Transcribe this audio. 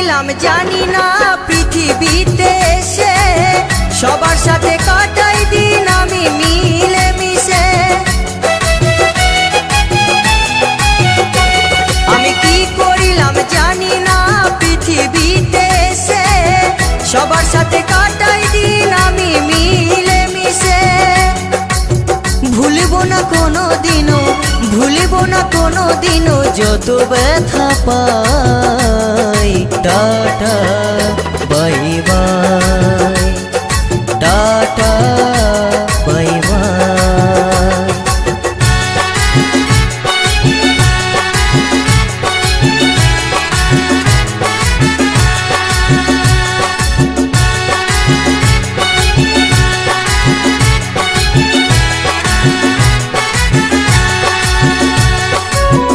করিলাম জানি না পৃথিবীতে এসে সবার সাথে কাটাই দিন আমি মিলে মিশে। আমি কি করিলাম জানি না পৃথিবীতে এসে সবার সাথে কাটাই দিন আমি মিলে মিশে। ভুলব না কোনো দিনও, ভুলব না কোনো দিনও যত ব্যথা পাই। টাটা।